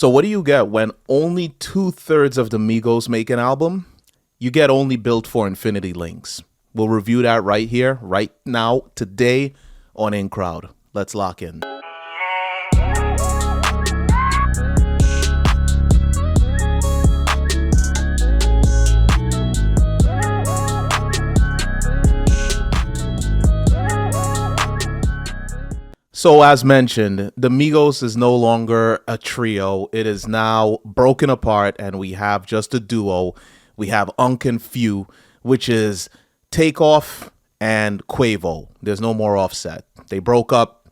So what do you get when only 2/3 of the Migos make an album? You get Only Built for Infinity links. We'll review that right here, right now, today on InCrowd. Let's lock in. So as mentioned, the Migos is no longer a trio. It is now broken apart and we have just a duo. We have and Few, which is Takeoff and Quavo. There's no more Offset. They broke up.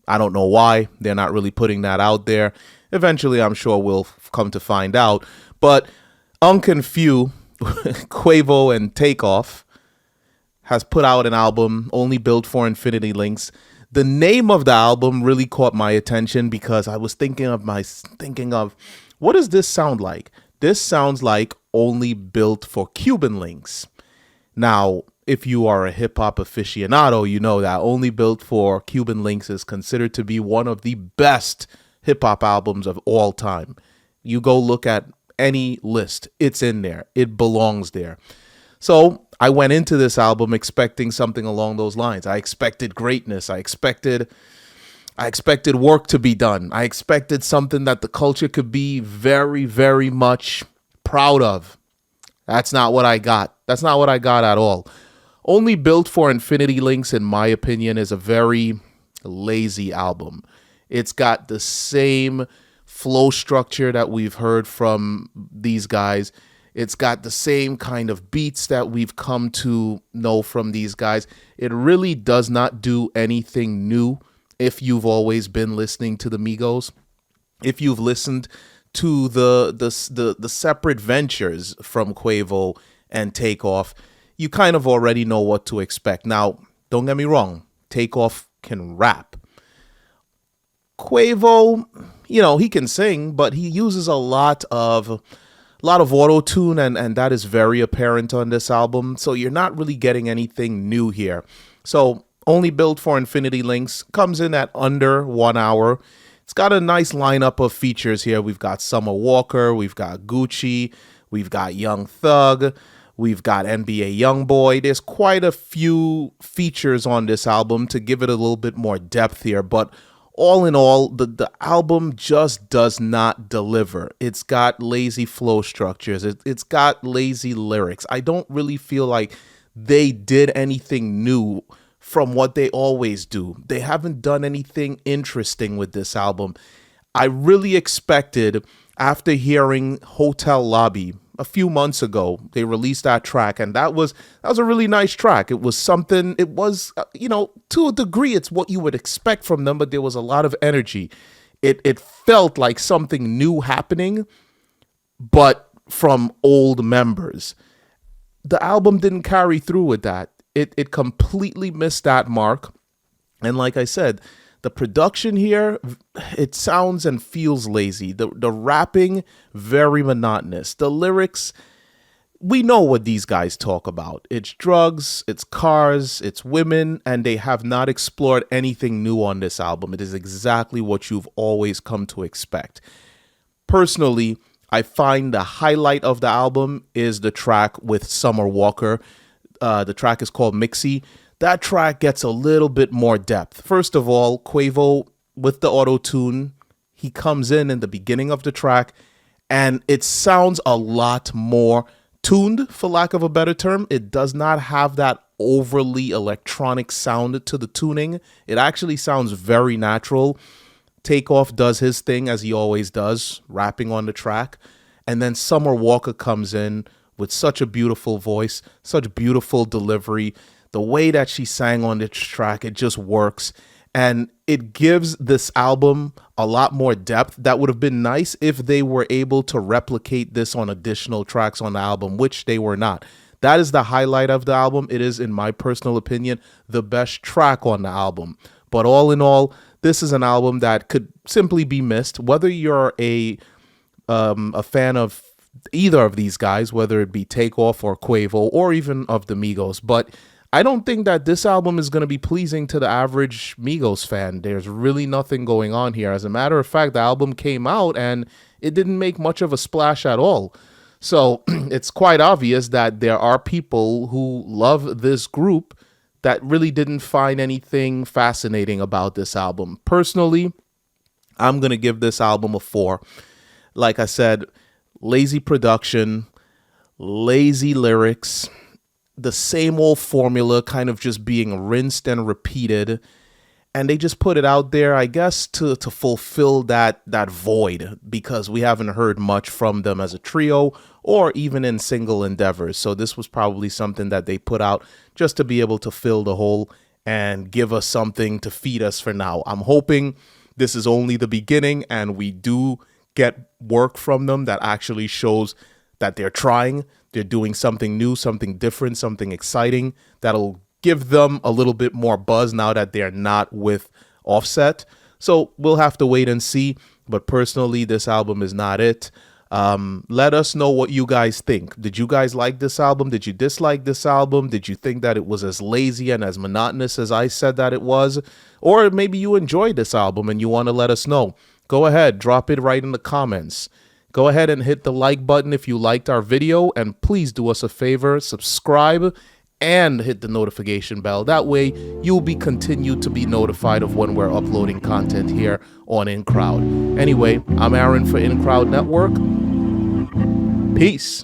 I don't know why. They're not really putting that out there. Eventually, I'm sure we'll come to find out. But and Few, Quavo and Takeoff, has put out an album, Only Built for Infinity links. The name of the album really caught my attention because I was thinking of what does this sound like? This sounds like Only Built for Cuban links. Now, if you are a hip hop aficionado, you know that Only Built for Cuban links is considered to be one of the best hip hop albums of all time. You go look at any list, it's in there. It belongs there. So I went into this album expecting something along those lines. I expected greatness. I expected work to be done. I expected something that the culture could be very, very much proud of. That's not what I got. That's not what I got at all. Only Built for Infinity links, in my opinion, is a very lazy album. It's got the same flow structure that we've heard from these guys. It's got the same kind of beats that we've come to know from these guys. It really does not do anything new if you've always been listening to the Migos. If you've listened to the separate ventures from Quavo and Takeoff, you kind of already know what to expect. Now, don't get me wrong, Takeoff can rap. Quavo, he can sing, but he uses a lot of auto-tune, and that is very apparent on this album. So you're not really getting anything new here. So Only Built for Infinity links comes in at under 1 hour. It's got a nice lineup of features here. We've got Summer Walker, we've got Gucci, we've got Young Thug, we've got NBA Youngboy. There's quite a few features on this album to give it a little bit more depth here, but all in all, the album just does not deliver. It's got lazy flow structures. It's got lazy lyrics. I don't really feel like they did anything new from what they always do. They haven't done anything interesting with this album. I really expected, after hearing Hotel Lobby a few months ago, they released that track, and that was a really nice track. It was something, it was, to a degree, it's what you would expect from them, but there was a lot of energy. It felt like something new happening, but from old members. The album didn't carry through with that. It completely missed that mark. And like I said, the production here, it sounds and feels lazy. The rapping, very monotonous. The lyrics, we know what these guys talk about. It's drugs, it's cars, it's women, and they have not explored anything new on this album. It is exactly what you've always come to expect. Personally, I find the highlight of the album is the track with Summer Walker. The track is called Mixie. That track gets a little bit more depth. First of all, Quavo, with the auto-tune, he comes in the beginning of the track, and it sounds a lot more tuned, for lack of a better term. It does not have that overly electronic sound to the tuning. It actually sounds very natural. Takeoff does his thing, as he always does, rapping on the track. And then Summer Walker comes in with such a beautiful voice, such beautiful delivery. The way that she sang on this track, it just works. And it gives this album a lot more depth. That would have been nice if they were able to replicate this on additional tracks on the album, which they were not. That is the highlight of the album. It is, in my personal opinion, the best track on the album. But all in all, this is an album that could simply be missed. Whether you're a fan of either of these guys, whether it be Takeoff or Quavo or even of the Migos. But I don't think that this album is going to be pleasing to the average Migos fan. There's really nothing going on here. As a matter of fact, the album came out and it didn't make much of a splash at all. So it's quite obvious that there are people who love this group that really didn't find anything fascinating about this album. Personally, I'm going to give this album a 4. Like I said, lazy production, lazy lyrics, the same old formula kind of just being rinsed and repeated. And they just put it out there, I guess, to fulfill that void, because we haven't heard much from them as a trio or even in single endeavors. So this was probably something that they put out just to be able to fill the hole and give us something to feed us for now. I'm hoping this is only the beginning and we do get work from them that actually shows that they're trying, they're doing something new, something different, something exciting that'll give them a little bit more buzz now that they're not with Offset. So we'll have to wait and see. But personally, this album is not it. Let us know what you guys think. Did you guys like this album? Did you dislike this album? Did you think that it was as lazy and as monotonous as I said that it was? Or maybe you enjoyed this album and you want to let us know. Go ahead, drop it right in the comments. Go ahead and hit the like button if you liked our video, and please do us a favor, subscribe and hit the notification bell. That way you'll be continued to be notified of when we're uploading content here on InCrowd. Anyway, I'm Aaron for InCrowd Network. Peace.